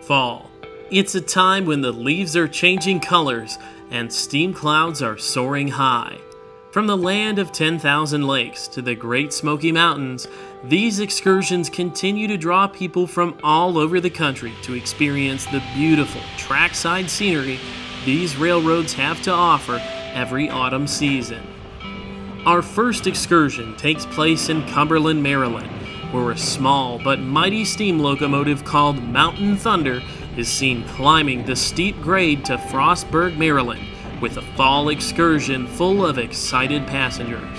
Fall. It's a time when the leaves are changing colors and steam clouds are soaring high. From the land of 10,000 lakes to the Great Smoky Mountains, these excursions continue to draw people from all over the country to experience the beautiful trackside scenery these railroads have to offer every autumn season. Our first excursion takes place in Cumberland, Maryland, where a small but mighty steam locomotive called Mountain Thunder is seen climbing the steep grade to Frostburg, Maryland, with a fall excursion full of excited passengers.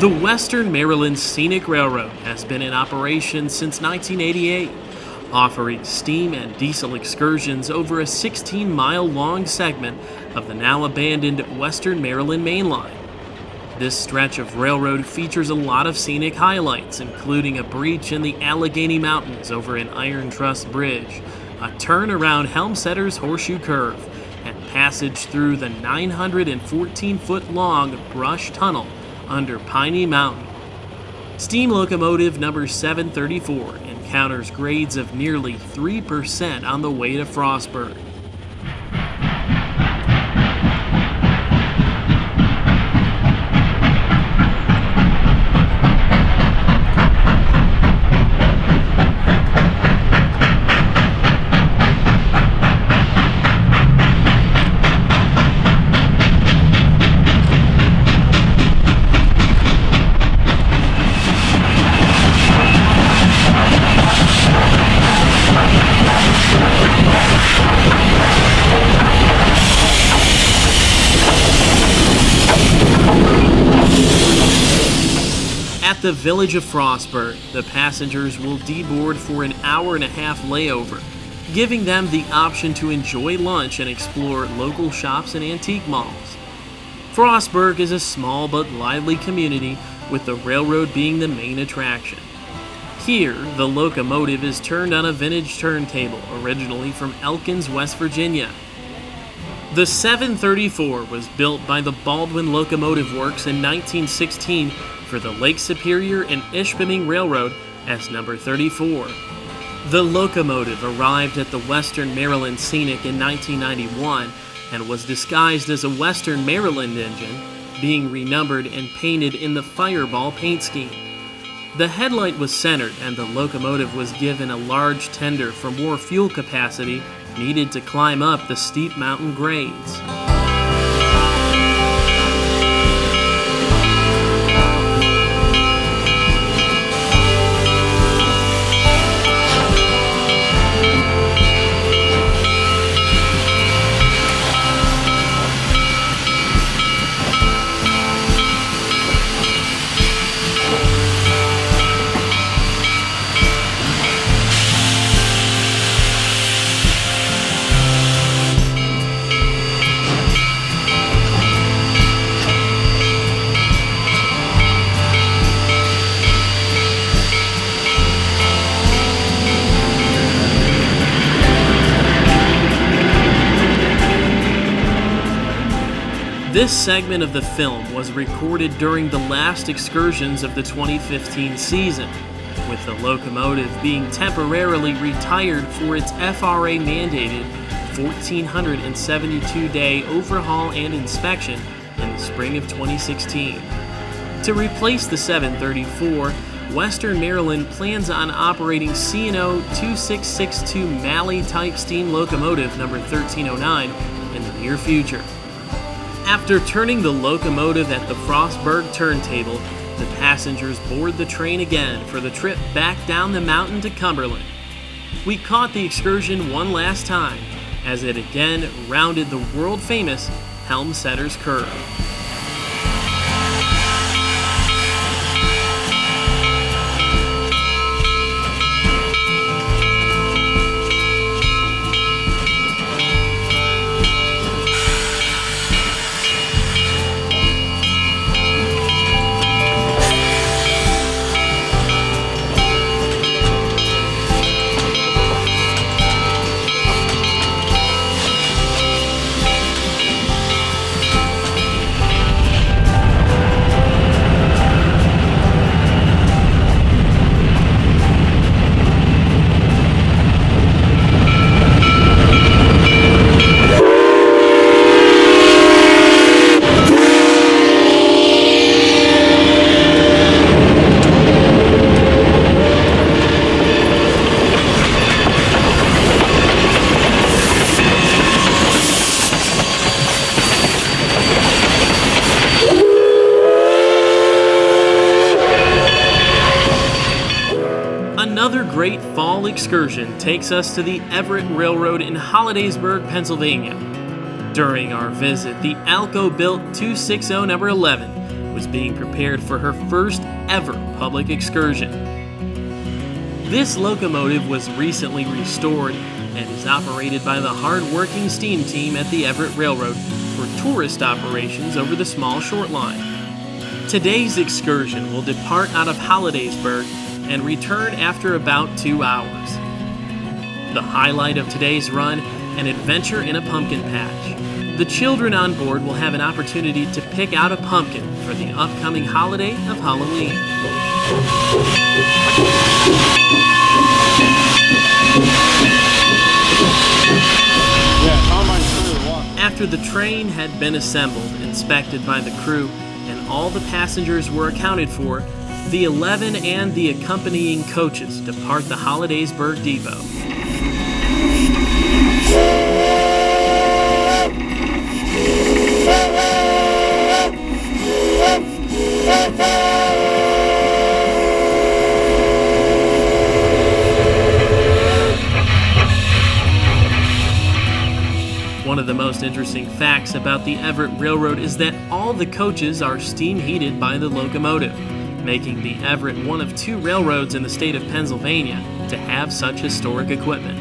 The Western Maryland Scenic Railroad has been in operation since 1988, offering steam and diesel excursions over a 16-mile-long segment of the now-abandoned Western Maryland Main Line. This stretch of railroad features a lot of scenic highlights, including a breach in the Allegheny Mountains over an Iron Truss Bridge, a turn around Helmsetter's Horseshoe Curve, and passage through the 914-foot-long Brush Tunnel under Piney Mountain. Steam locomotive number 734 encounters grades of nearly 3% on the way to Frostburg. At the village of Frostburg, the passengers will deboard for an hour-and-a-half layover, giving them the option to enjoy lunch and explore local shops and antique malls. Frostburg is a small but lively community, with the railroad being the main attraction. Here, the locomotive is turned on a vintage turntable, originally from Elkins, West Virginia. The 734 was built by the Baldwin Locomotive Works in 1916 for the Lake Superior and Ishpeming Railroad as number 34. The locomotive arrived at the Western Maryland Scenic in 1991 and was disguised as a Western Maryland engine, being renumbered and painted in the Fireball paint scheme. The headlight was centered and the locomotive was given a large tender for more fuel capacity needed to climb up the steep mountain grades. This segment of the film was recorded during the last excursions of the 2015 season, with the locomotive being temporarily retired for its FRA-mandated 1,472-day overhaul and inspection in the spring of 2016. To replace the 734, Western Maryland plans on operating C&O 2662 Malley-type steam locomotive number 1309 in the near future. After turning the locomotive at the Frostburg turntable, the passengers board the train again for the trip back down the mountain to Cumberland. We caught the excursion one last time as it again rounded the world-famous Helmsetter's Curve. Another great fall excursion takes us to the Everett Railroad in Hollidaysburg, Pennsylvania. During our visit, the Alco-built 260 number 11 was being prepared for her first ever public excursion. This locomotive was recently restored and is operated by the hard-working steam team at the Everett Railroad for tourist operations over the small short line. Today's excursion will depart out of Hollidaysburg and return after about 2 hours. The highlight of today's run, an adventure in a pumpkin patch. The children on board will have an opportunity to pick out a pumpkin for the upcoming holiday of Halloween. After the train had been assembled, inspected by the crew, and all the passengers were accounted for, the 11 and the accompanying coaches depart the Hollidaysburg depot. One of the most interesting facts about the Everett Railroad is that all the coaches are steam heated by the locomotive, making the Everett one of 2 railroads in the state of Pennsylvania to have such historic equipment.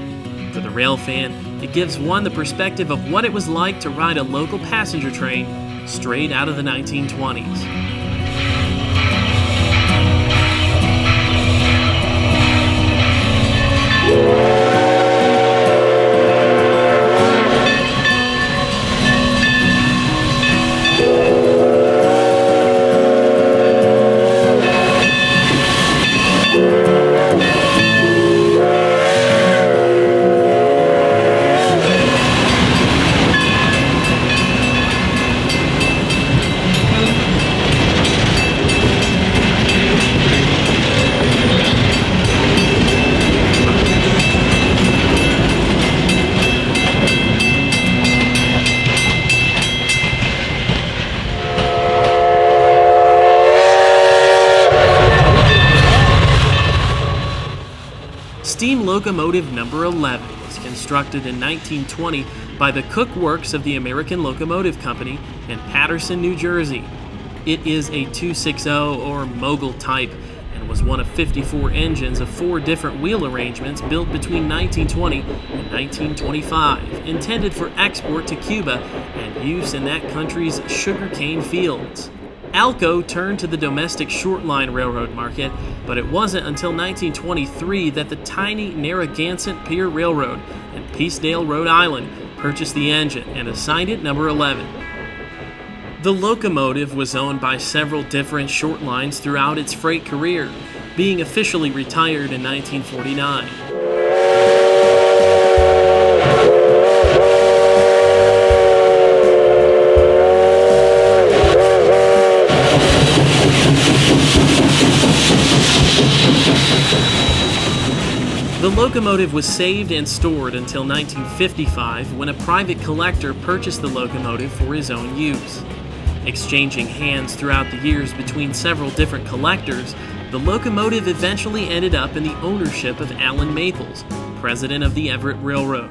For the rail fan, it gives one the perspective of what it was like to ride a local passenger train straight out of the 1920s. Steam locomotive number 11 was constructed in 1920 by the Cook Works of the American Locomotive Company in Paterson, New Jersey. It is a 260 or mogul type and was one of 54 engines of 4 different wheel arrangements built between 1920 and 1925, intended for export to Cuba and use in that country's sugarcane fields. Alco turned to the domestic short-line railroad market, but it wasn't until 1923 that the tiny Narragansett Pier Railroad in Peacedale, Rhode Island, purchased the engine and assigned it number 11. The locomotive was owned by several different short lines throughout its freight career, being officially retired in 1949. The locomotive was saved and stored until 1955, when a private collector purchased the locomotive for his own use. Exchanging hands throughout the years between several different collectors, the locomotive eventually ended up in the ownership of Allen Maples, president of the Everett Railroad.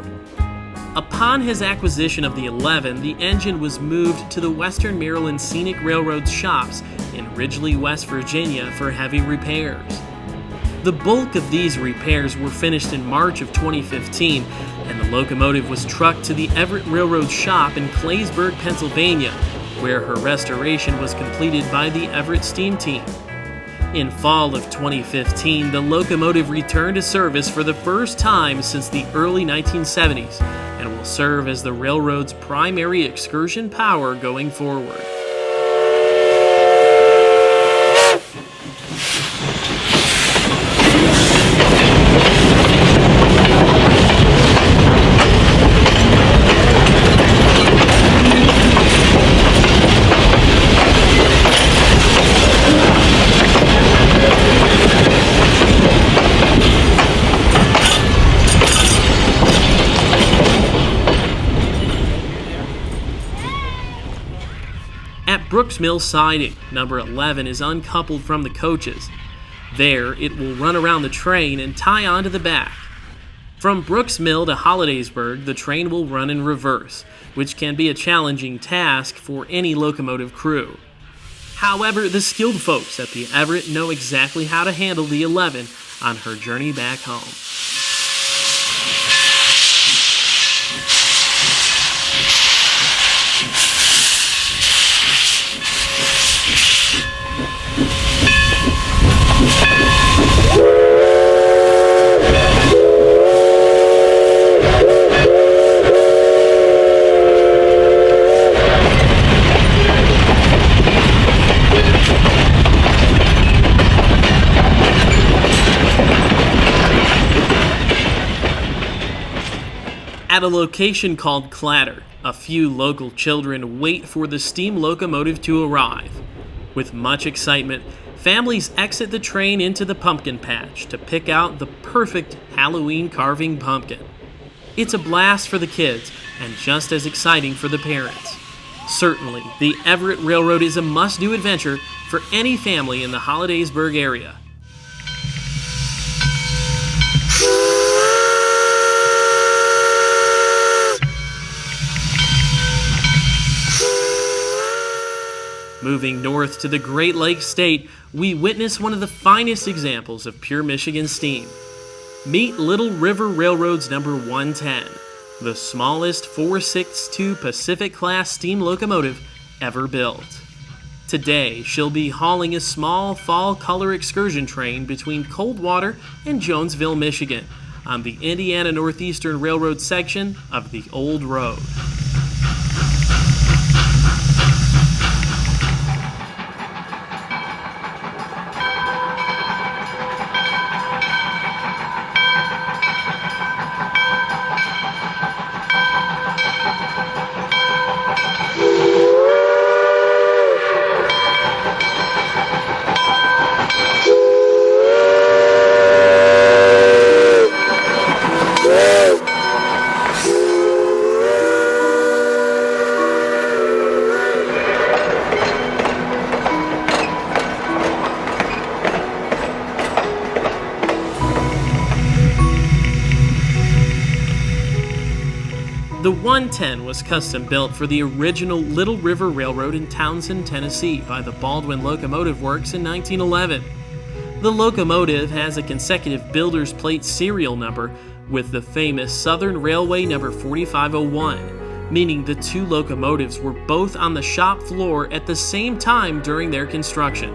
Upon his acquisition of the 11, the engine was moved to the Western Maryland Scenic Railroad's shops in Ridgely, West Virginia for heavy repairs. The bulk of these repairs were finished in March of 2015, and the locomotive was trucked to the Everett Railroad shop in Claysburg, Pennsylvania, where her restoration was completed by the Everett Steam Team. In fall of 2015, the locomotive returned to service for the first time since the early 1970s and will serve as the railroad's primary excursion power going forward. At Brooks Mill Siding, number 11 is uncoupled from the coaches. There, it will run around the train and tie onto the back. From Brooks Mill to Hollidaysburg, the train will run in reverse, which can be a challenging task for any locomotive crew. However, the skilled folks at the Everett know exactly how to handle the 11 on her journey back home. At a location called Clatter, a few local children wait for the steam locomotive to arrive. With much excitement, families exit the train into the pumpkin patch to pick out the perfect Halloween carving pumpkin. It's a blast for the kids and just as exciting for the parents. Certainly, the Everett Railroad is a must-do adventure for any family in the Hollidaysburg area. Moving north to the Great Lakes State, we witness one of the finest examples of pure Michigan steam. Meet Little River Railroad's number 110, the smallest 462 Pacific-class steam locomotive ever built. Today, she'll be hauling a small fall color excursion train between Coldwater and Jonesville, Michigan, on the Indiana Northeastern Railroad section of the Old Road. The 110 was custom built for the original Little River Railroad in Townsend, Tennessee by the Baldwin Locomotive Works in 1911. The locomotive has a consecutive builder's plate serial number with the famous Southern Railway number 4501, meaning the two locomotives were both on the shop floor at the same time during their construction.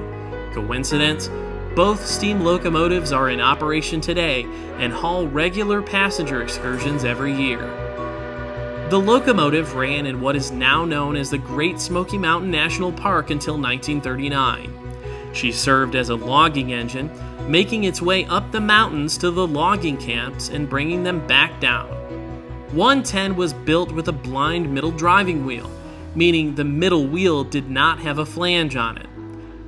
Coincidence? Both steam locomotives are in operation today and haul regular passenger excursions every year. The locomotive ran in what is now known as the Great Smoky Mountain National Park until 1939. She served as a logging engine, making its way up the mountains to the logging camps and bringing them back down. 110 was built with a blind middle driving wheel, meaning the middle wheel did not have a flange on it.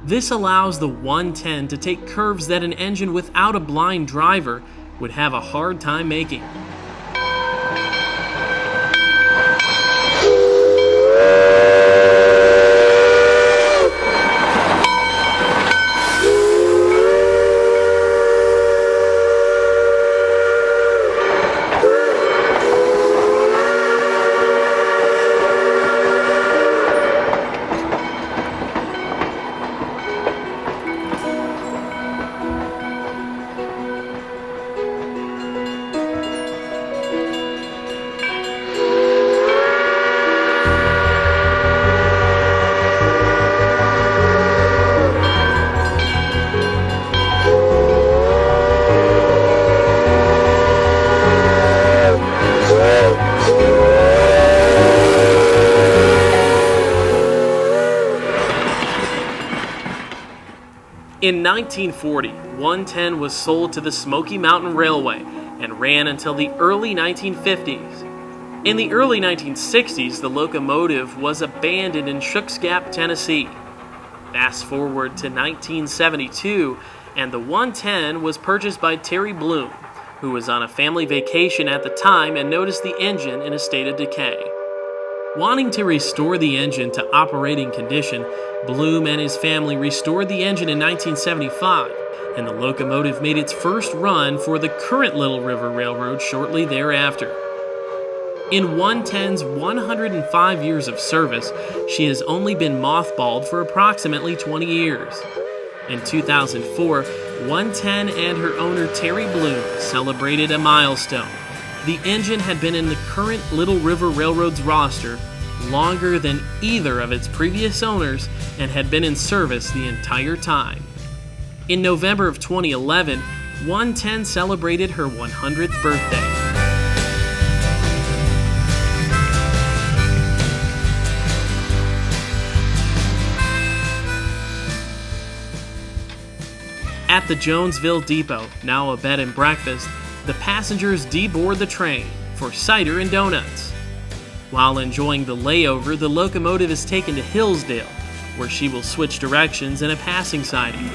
This allows the 110 to take curves that an engine without a blind driver would have a hard time making. In 1940, 110 was sold to the Smoky Mountain Railway and ran until the early 1950s. In the early 1960s, the locomotive was abandoned in Shooks Gap, Tennessee. Fast forward to 1972, and the 110 was purchased by Terry Bloom, who was on a family vacation at the time and noticed the engine in a state of decay. Wanting to restore the engine to operating condition, Bloom and his family restored the engine in 1975, and the locomotive made its first run for the current Little River Railroad shortly thereafter. In 110's 105 years of service, she has only been mothballed for approximately 20 years. In 2004, 110 and her owner Terry Bloom celebrated a milestone. The engine had been in the current Little River Railroad's roster longer than either of its previous owners and had been in service the entire time. In November of 2011, 110 celebrated her 100th birthday. At the Jonesville Depot, now a bed and breakfast, the passengers deboard the train for cider and donuts. While enjoying the layover, the locomotive is taken to Hillsdale, where she will switch directions in a passing siding.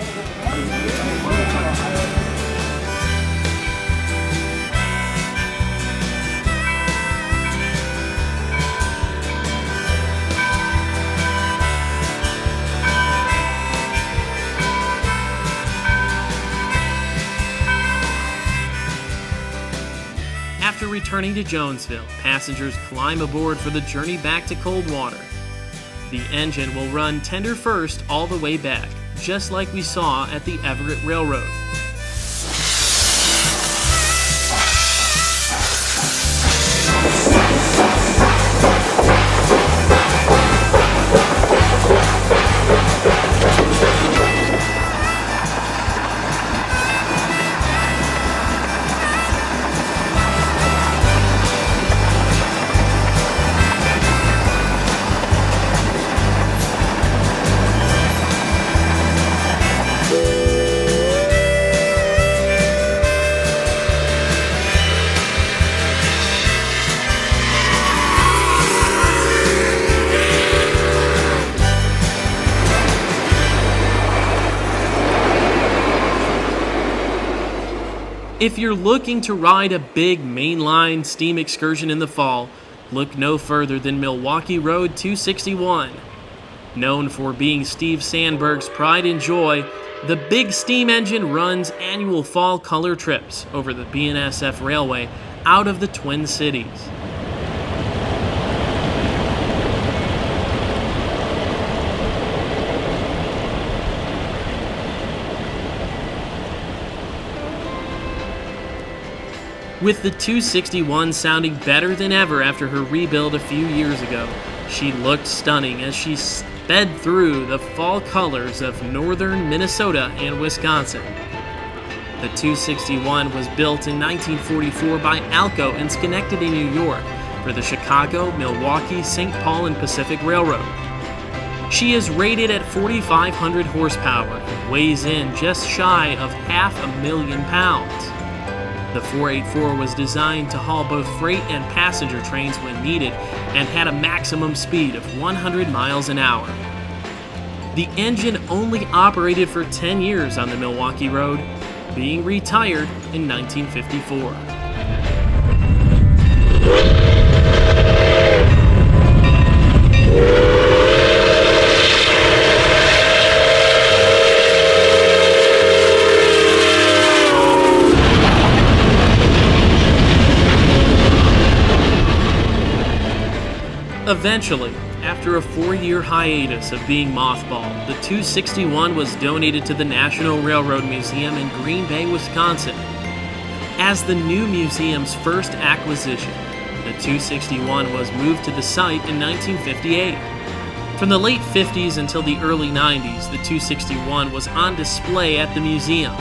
After returning to Jonesville, passengers climb aboard for the journey back to Coldwater. The engine will run tender first all the way back, just like we saw at the Everett Railroad. If you're looking to ride a big mainline steam excursion in the fall, look no further than Milwaukee Road 261. Known for being Steve Sandberg's pride and joy, the big steam engine runs annual fall color trips over the BNSF Railway out of the Twin Cities. With the 261 sounding better than ever after her rebuild a few years ago, she looked stunning as she sped through the fall colors of northern Minnesota and Wisconsin. The 261 was built in 1944 by Alco in Schenectady, New York, for the Chicago, Milwaukee, St. Paul, and Pacific Railroad. She is rated at 4,500 horsepower and weighs in just shy of 500,000 pounds. The 484 was designed to haul both freight and passenger trains when needed and had a maximum speed of 100 miles an hour. The engine only operated for 10 years on the Milwaukee Road, being retired in 1954. Eventually, after a 4-year hiatus of being mothballed, the 261 was donated to the National Railroad Museum in Green Bay, Wisconsin. As the new museum's first acquisition, the 261 was moved to the site in 1958. From the late 50s until the early 90s, the 261 was on display at the museum.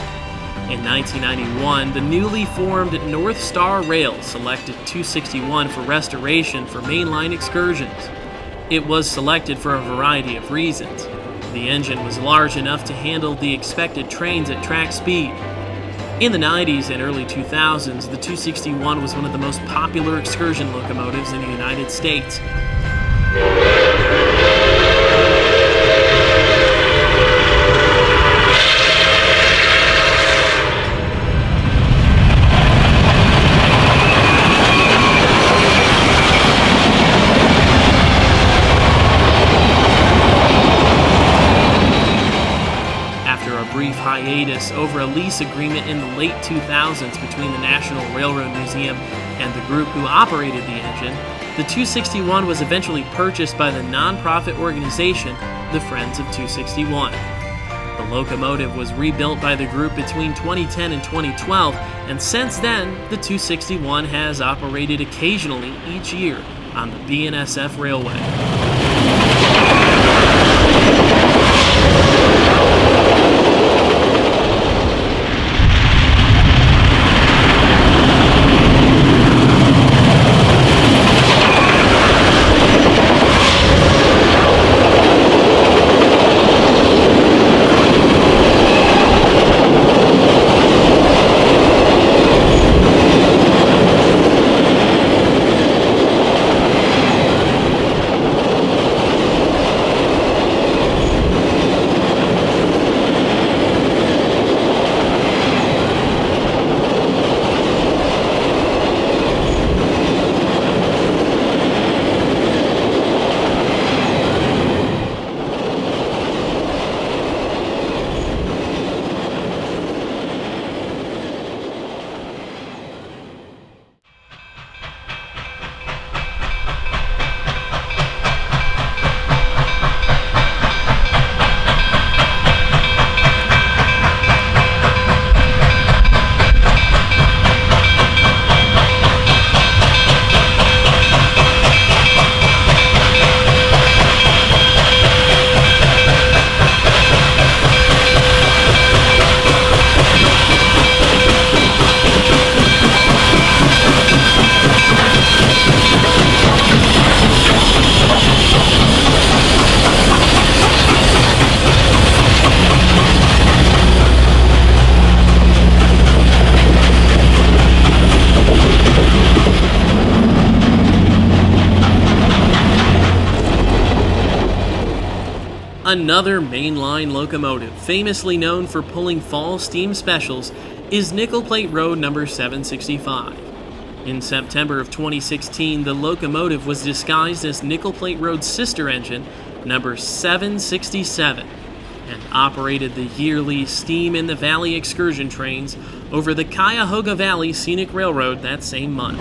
In 1991, the newly formed North Star Rail selected 261 for restoration for mainline excursions. It was selected for a variety of reasons. The engine was large enough to handle the expected trains at track speed. In the 90s and early 2000s, the 261 was one of the most popular excursion locomotives in the United States. Brief hiatus over a lease agreement in the late 2000s between the National Railroad Museum and the group who operated the engine, the 261 was eventually purchased by the nonprofit organization, the Friends of 261. The locomotive was rebuilt by the group between 2010 and 2012, and since then, the 261 has operated occasionally each year on the BNSF Railway. Another mainline locomotive, famously known for pulling fall steam specials, is Nickel Plate Road number 765. In September of 2016, the locomotive was disguised as Nickel Plate Road's sister engine, number 767, and operated the yearly Steam in the Valley excursion trains over the Cuyahoga Valley Scenic Railroad that same month.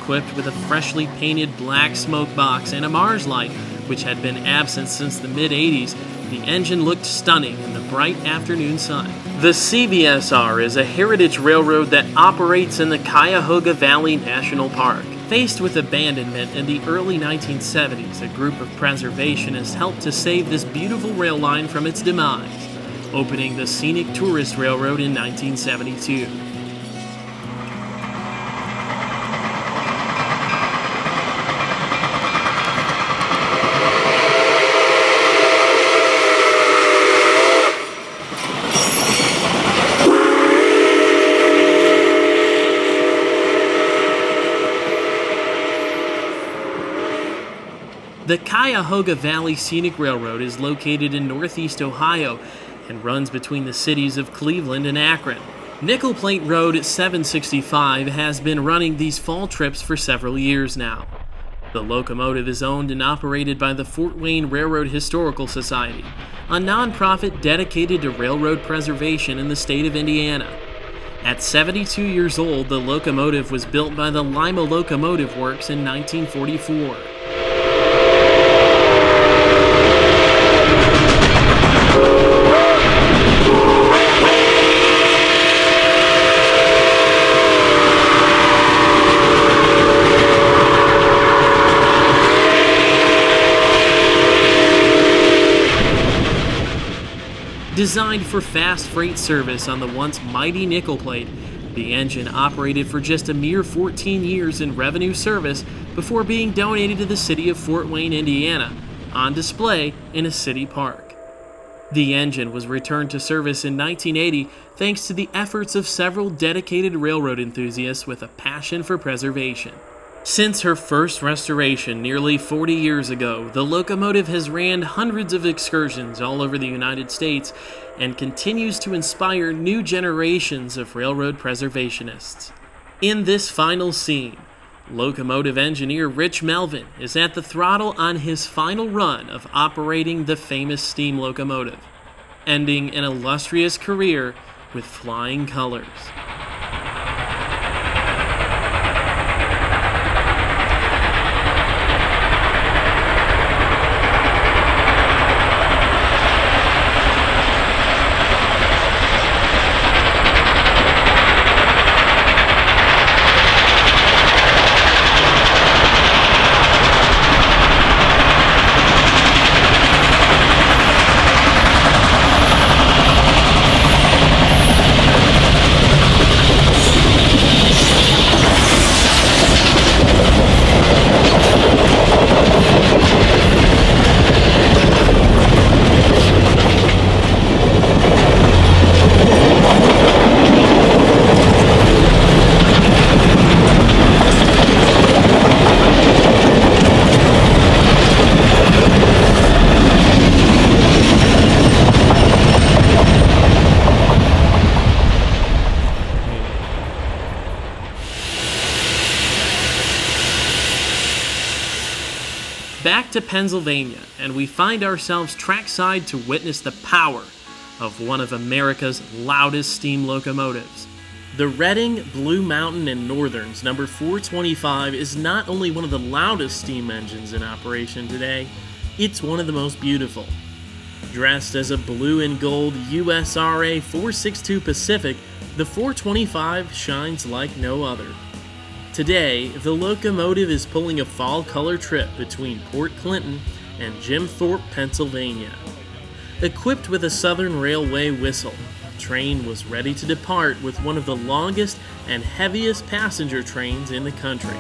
equipped with a freshly painted black smoke box and a Mars light, which had been absent since the mid-'80s. The engine looked stunning in the bright afternoon sun. The CVSR is a heritage railroad that operates in the Cuyahoga Valley National Park. Faced with abandonment in the early 1970s, a group of preservationists helped to save this beautiful rail line from its demise, opening the Scenic Tourist Railroad in 1972. The Cuyahoga Valley Scenic Railroad is located in northeast Ohio and runs between the cities of Cleveland and Akron. Nickel Plate Road 765 has been running these fall trips for several years now. The locomotive is owned and operated by the Fort Wayne Railroad Historical Society, a nonprofit dedicated to railroad preservation in the state of Indiana. At 72 years old, the locomotive was built by the Lima Locomotive Works in 1944. Designed for fast freight service on the once mighty Nickel Plate, the engine operated for just a mere 14 years in revenue service before being donated to the city of Fort Wayne, Indiana, on display in a city park. The engine was returned to service in 1980 thanks to the efforts of several dedicated railroad enthusiasts with a passion for preservation. Since her first restoration nearly 40 years ago, the locomotive has ran hundreds of excursions all over the United States and continues to inspire new generations of railroad preservationists. In this final scene, locomotive engineer Rich Melvin is at the throttle on his final run of operating the famous steam locomotive, ending an illustrious career with flying colors. Back to Pennsylvania, and we find ourselves trackside to witness the power of one of America's loudest steam locomotives. The Reading, Blue Mountain, and Northern's number 425 is not only one of the loudest steam engines in operation today, it's one of the most beautiful. Dressed as a blue and gold USRA 462 Pacific, the 425 shines like no other. Today, the locomotive is pulling a fall color trip between Port Clinton and Jim Thorpe, Pennsylvania. Equipped with a Southern Railway whistle, the train was ready to depart with one of the longest and heaviest passenger trains in the country.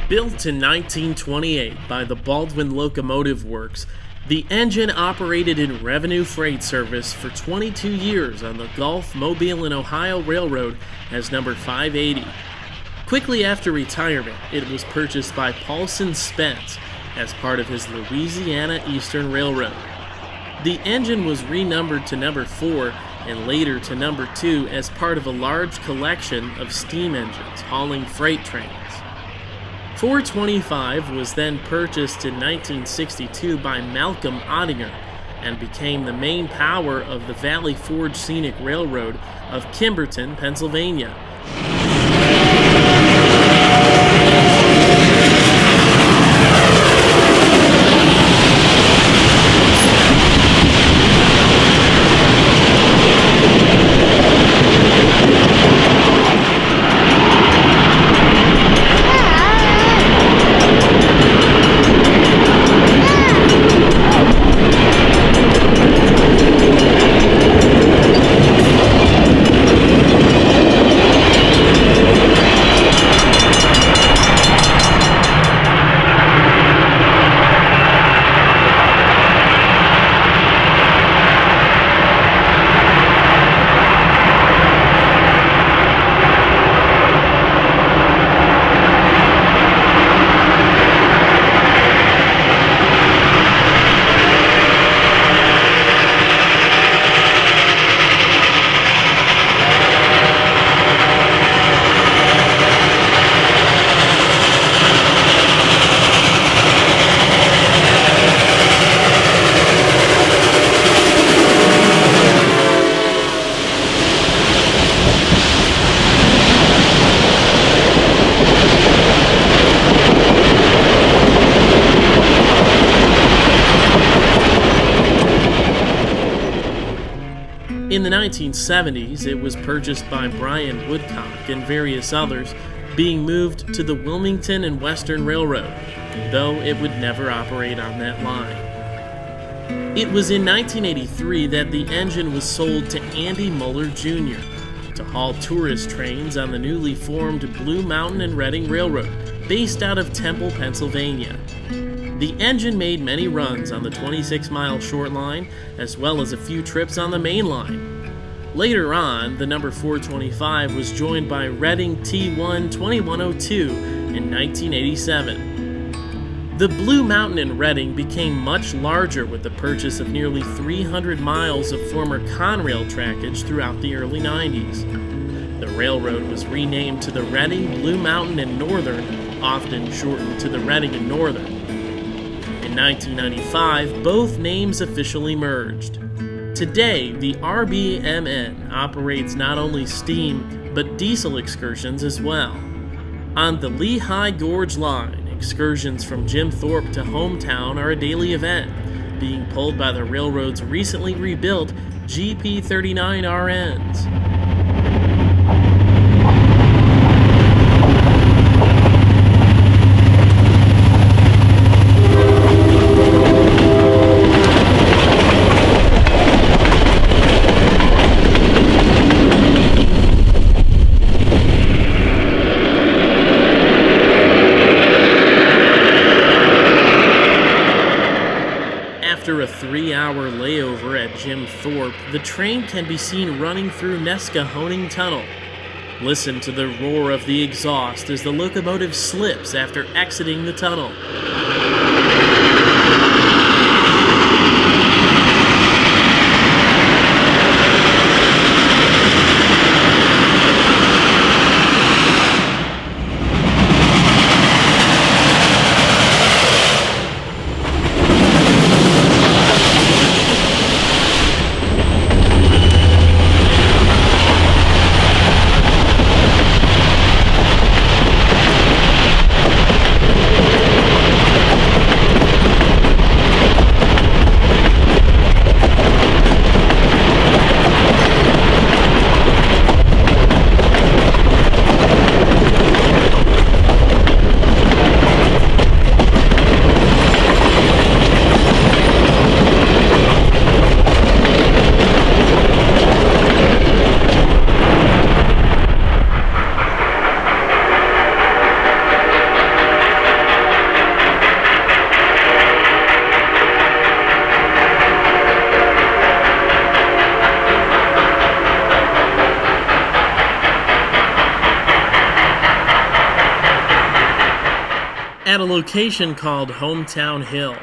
Built in 1928 by the Baldwin Locomotive Works, the engine operated in revenue freight service for 22 years on the Gulf, Mobile, and Ohio Railroad as number 580. Quickly after retirement, it was purchased by Paulson Spence as part of his Louisiana Eastern Railroad. The engine was renumbered to number 4 and later to number 2 as part of a large collection of steam engines hauling freight trains. 425 was then purchased in 1962 by Malcolm Ottinger and became the main power of the Valley Forge Scenic Railroad of Kimberton, Pennsylvania. In the 1970s, it was purchased by Brian Woodcock and various others, being moved to the Wilmington and Western Railroad, though it would never operate on that line. It was in 1983 that the engine was sold to Andy Muller Jr. to haul tourist trains on the newly formed Blue Mountain and Reading Railroad, based out of Temple, Pennsylvania. The engine made many runs on the 26-mile short line, as well as a few trips on the main line. Later on, the number 425 was joined by Reading T1 2102 in 1987. The Blue Mountain and Reading became much larger with the purchase of nearly 300 miles of former Conrail trackage throughout the early 90s. The railroad was renamed to the Reading, Blue Mountain, and Northern, often shortened to the Reading and Northern. In 1995, both names officially merged. Today, the RBMN operates not only steam, but diesel excursions as well. On the Lehigh Gorge line, excursions from Jim Thorpe to hometown are a daily event, being pulled by the railroad's recently rebuilt GP39RNs. After a 3-hour layover at Jim Thorpe, the train can be seen running through Nescahoning Tunnel. Listen to the roar of the exhaust as the locomotive slips after exiting the tunnel. At a location called Hometown Hill,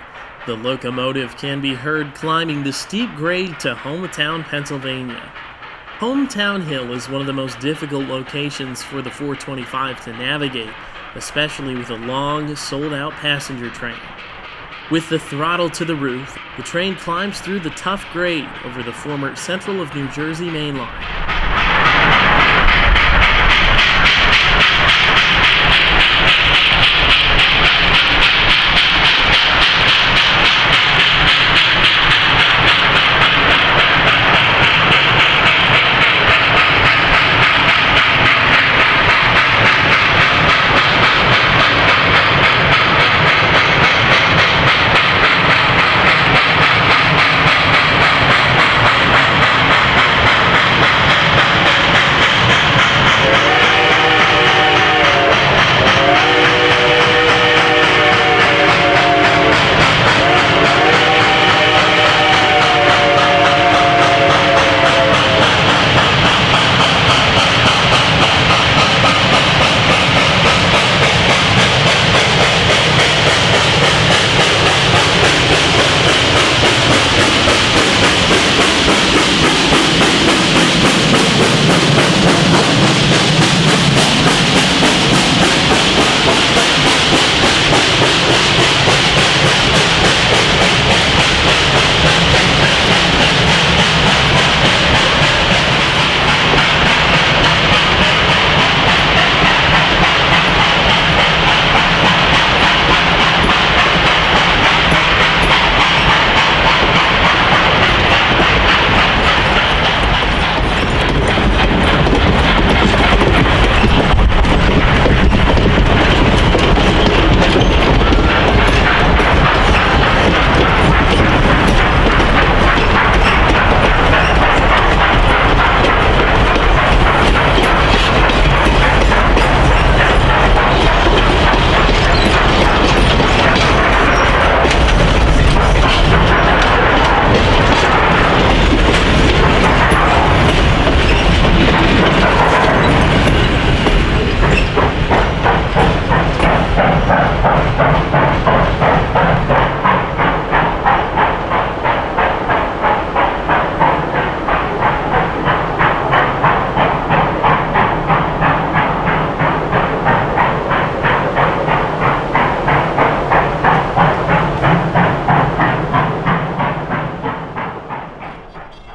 the locomotive can be heard climbing the steep grade to Hometown, Pennsylvania. Hometown Hill is one of the most difficult locations for the 425 to navigate, especially with a long, sold-out passenger train. With the throttle to the roof, the train climbs through the tough grade over the former Central of New Jersey main line.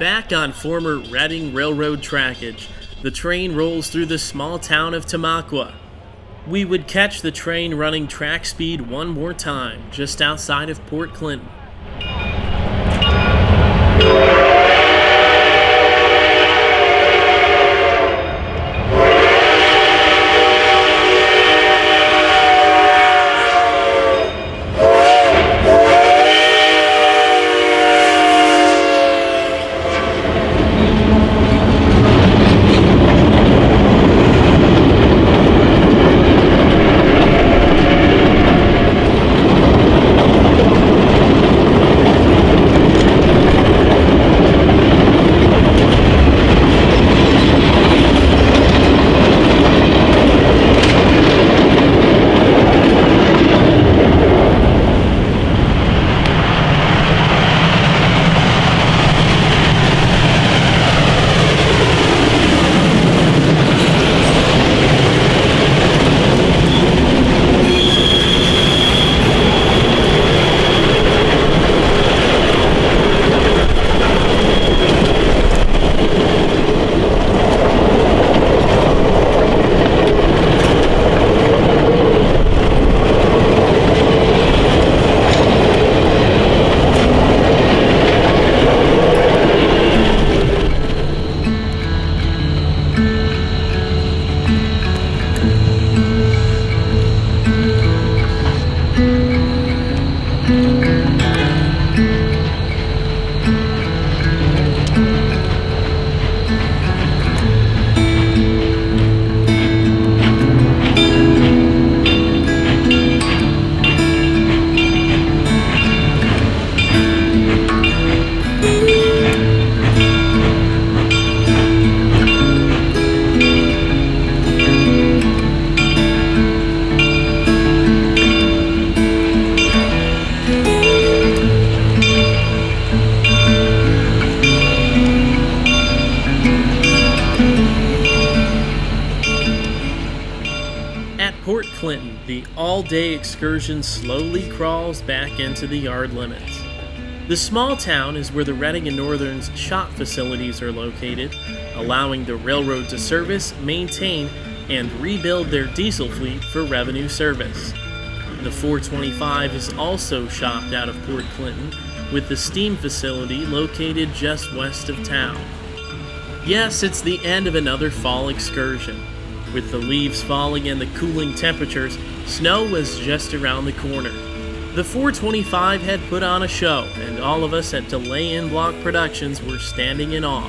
Back on former Reading Railroad trackage, the train rolls through the small town of Tamaqua. We would catch the train running track speed one more time, just outside of Port Clinton. the all-day excursion slowly crawls back into the yard limits. The small town is where the Reading and Northern's shop facilities are located, allowing the railroad to service, maintain, and rebuild their diesel fleet for revenue service. The 425 is also shopped out of Port Clinton, with the steam facility located just west of town. Yes, it's the end of another fall excursion. With the leaves falling and the cooling temperatures, snow was just around the corner. The 425 had put on a show, and all of us at Delay in Block Productions were standing in awe.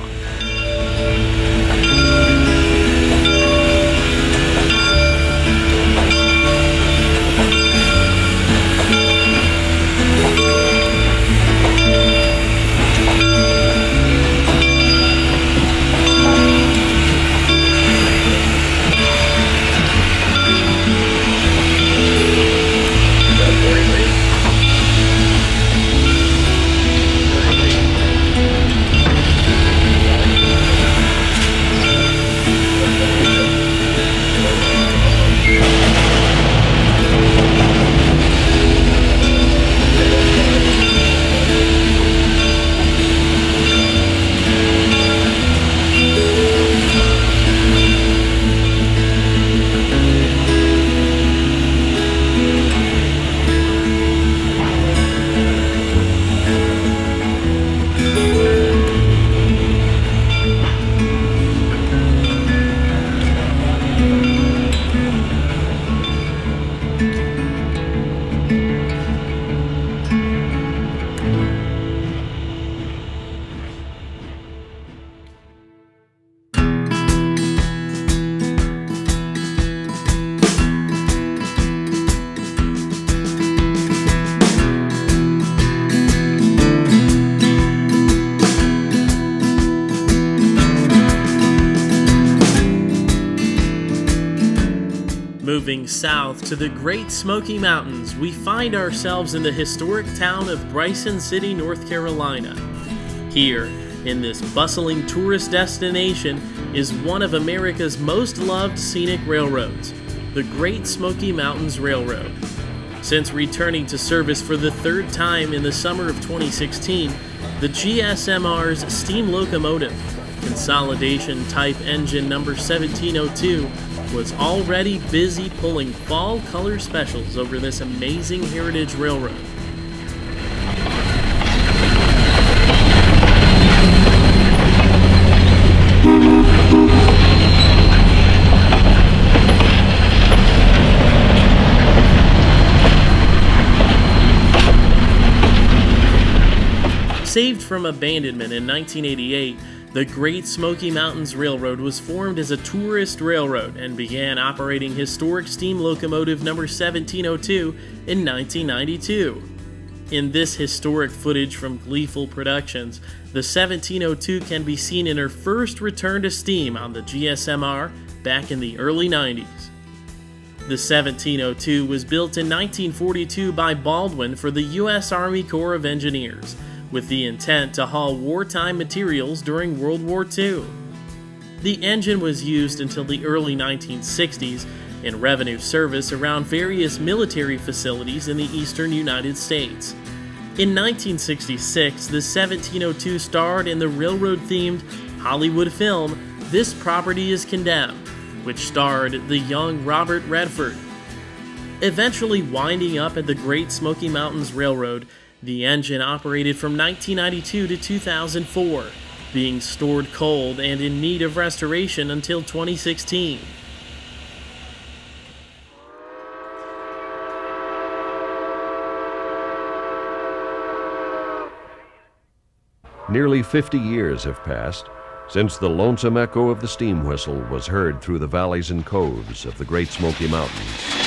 Moving south to the Great Smoky Mountains, we find ourselves in the historic town of Bryson City, North Carolina. Here, in this bustling tourist destination, is one of America's most loved scenic railroads, the Great Smoky Mountains Railroad. Since returning to service for the third time in the summer of 2016, the GSMR's steam locomotive, Consolidation Type Engine number 1702, was already busy pulling fall color specials over this amazing heritage railroad. Saved from abandonment in 1988, the Great Smoky Mountains Railroad was formed as a tourist railroad and began operating historic steam locomotive number 1702 in 1992. In this historic footage from Gleeful Productions, the 1702 can be seen in her first return to steam on the GSMR back in the early 90s. The 1702 was built in 1942 by Baldwin for the U.S. Army Corps of Engineers, with the intent to haul wartime materials during World War II. The engine was used until the early 1960s in revenue service around various military facilities in the eastern United States. In 1966, the 1702 starred in the railroad-themed Hollywood film This Property is Condemned, which starred the young Robert Redford. Eventually winding up at the Great Smoky Mountains Railroad, the engine operated from 1992 to 2004, being stored cold and in need of restoration until 2016. Nearly 50 years have passed since the lonesome echo of the steam whistle was heard through the valleys and coves of the Great Smoky Mountains.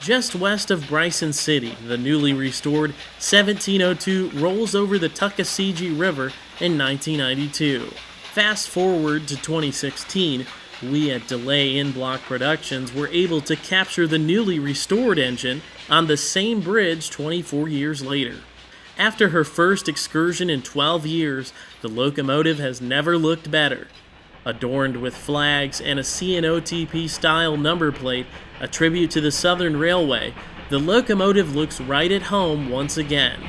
Just west of Bryson City, the newly restored 1702 rolls over the Tuckasegee River in 1992. Fast forward to 2016, we at Delay In-Block Productions were able to capture the newly restored engine on the same bridge 24 years later. After her first excursion in 12 years, the locomotive has never looked better. Adorned with flags and a CNOTP-style number plate, a tribute to the Southern Railway, the locomotive looks right at home once again.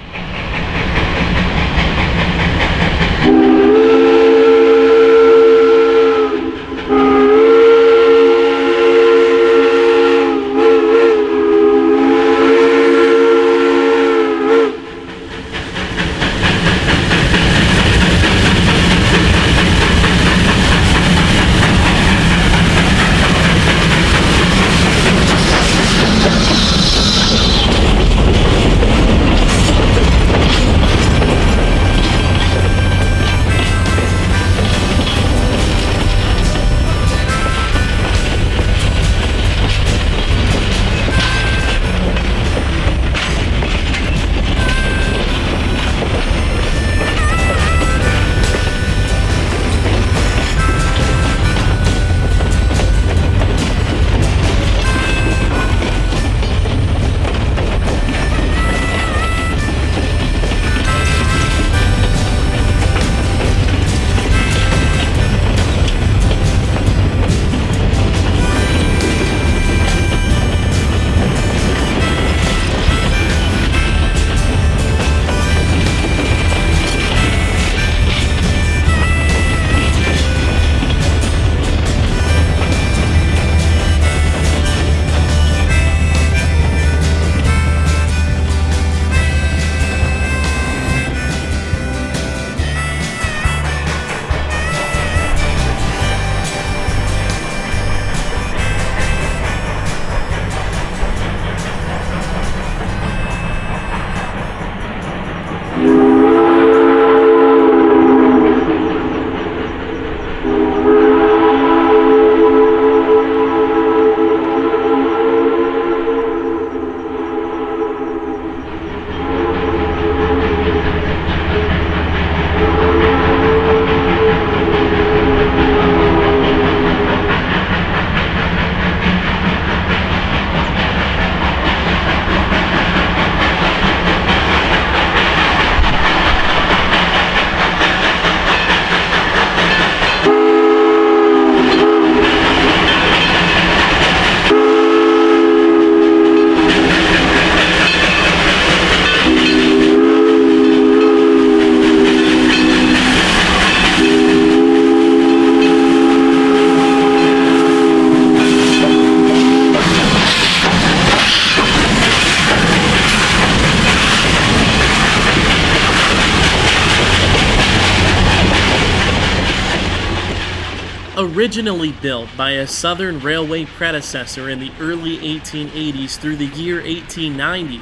Originally built by a Southern Railway predecessor in the early 1880s through the year 1890,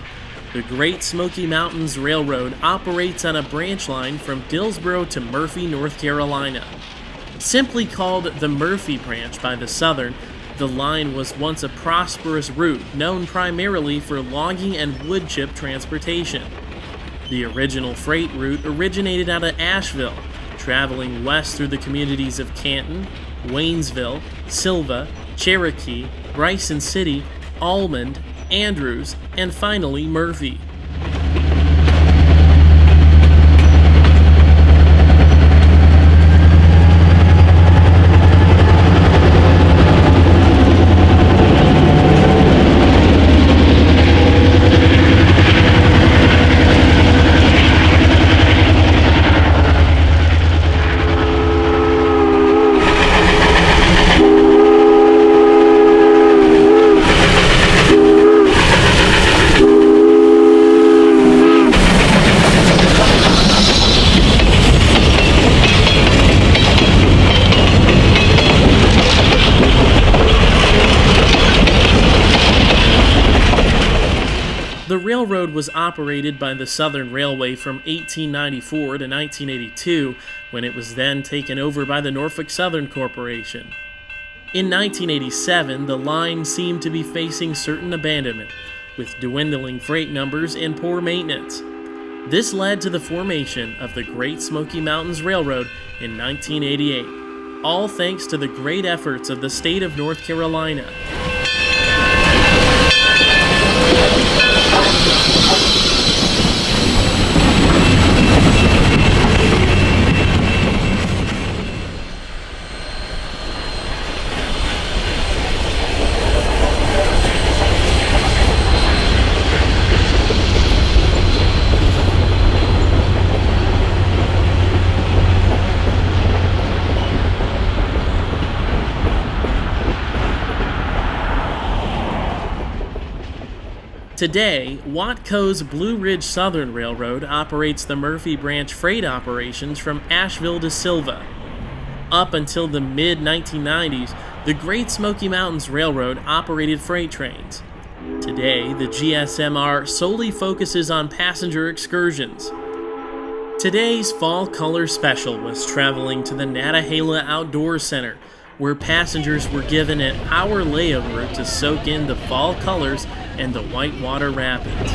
the Great Smoky Mountains Railroad operates on a branch line from Dillsboro to Murphy, North Carolina. Simply called the Murphy Branch by the Southern, the line was once a prosperous route known primarily for logging and wood chip transportation. The original freight route originated out of Asheville, traveling west through the communities of Canton, Waynesville, Silva, Cherokee, Bryson City, Almond, Andrews, and finally Murphy. The railroad was operated by the Southern Railway from 1894 to 1982, when it was then taken over by the Norfolk Southern Corporation. In 1987, the line seemed to be facing certain abandonment, with dwindling freight numbers and poor maintenance. This led to the formation of the Great Smoky Mountains Railroad in 1988, all thanks to the great efforts of the state of North Carolina. Today, Watco's Blue Ridge Southern Railroad operates the Murphy Branch freight operations from Asheville to Silva. Up until the mid-1990s, the Great Smoky Mountains Railroad operated freight trains. Today, the GSMR solely focuses on passenger excursions. Today's Fall Color Special was traveling to the Nantahala Outdoor Center, where passengers were given an hour layover to soak in the fall colors and the Whitewater Rapids.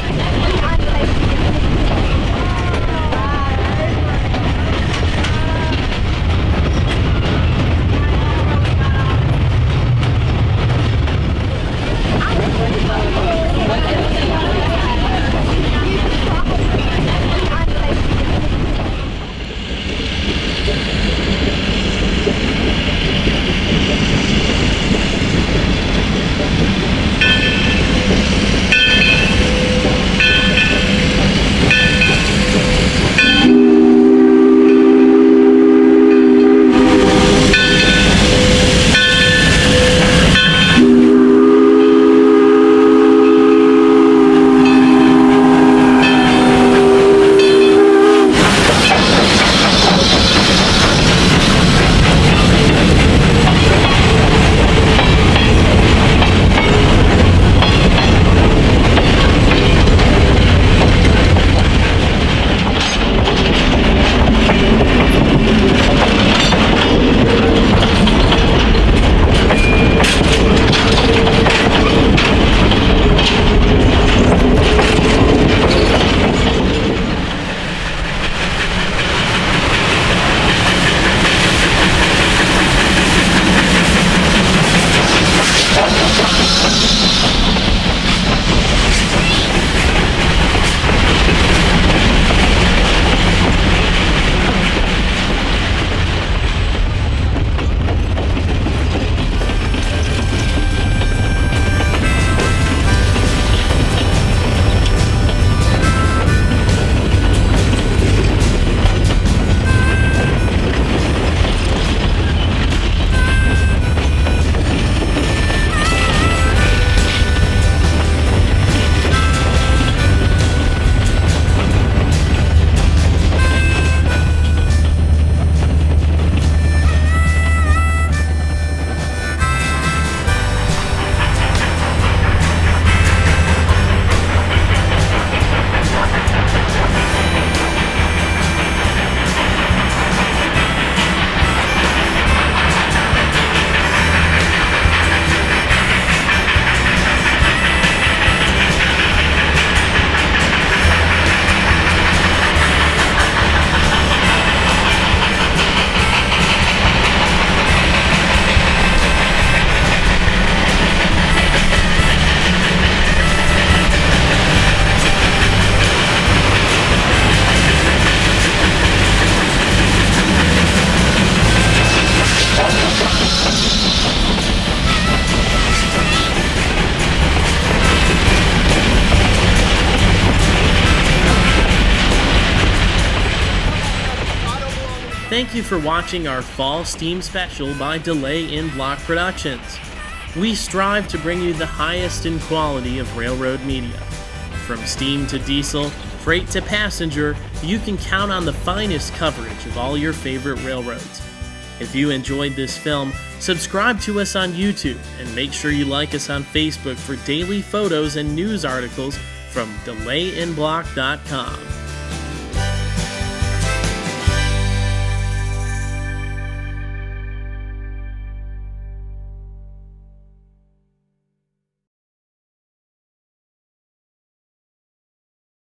thank you for watching our Fall Steam Special by Delay in Block Productions. We strive to bring you the highest in quality of railroad media. From steam to diesel, freight to passenger, you can count on the finest coverage of all your favorite railroads. If you enjoyed this film, subscribe to us on YouTube and make sure you like us on Facebook for daily photos and news articles from delayinblock.com.